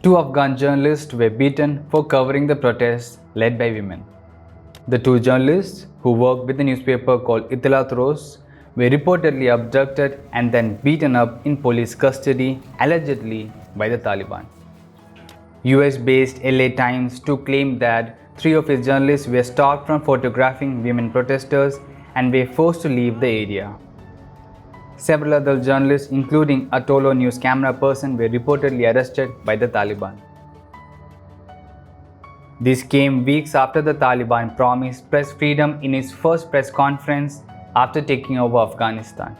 Two Afghan journalists were beaten for covering the protests led by women. The two journalists, who worked with a newspaper called Etilaatroz, were reportedly abducted and then beaten up in police custody, allegedly by the Taliban. US-based LA Times took claim that three of its journalists were stopped from photographing women protesters and were forced to leave the area. Several other journalists, including a Tolo news cameraperson, were reportedly arrested by the Taliban. This came weeks after the Taliban promised press freedom in its first press conference after taking over Afghanistan.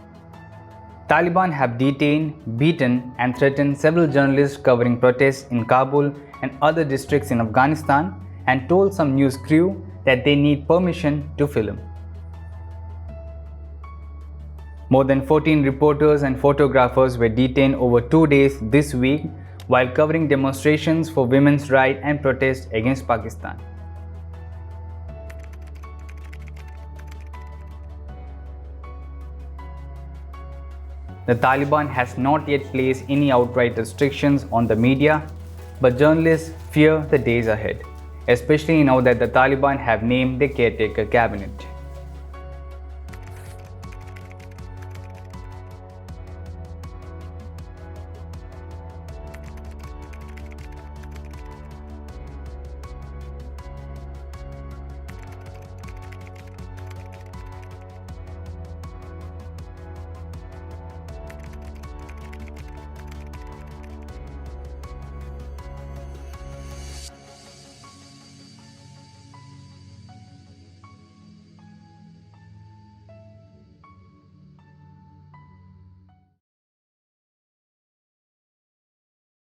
Taliban have detained, beaten and threatened several journalists covering protests in Kabul and other districts in Afghanistan and told some news crew that they need permission to film. More than 14 reporters and photographers were detained over 2 days this week while covering demonstrations for women's rights and protests against Pakistan. The Taliban has not yet placed any outright restrictions on the media, but journalists fear the days ahead, especially now that the Taliban have named the caretaker cabinet.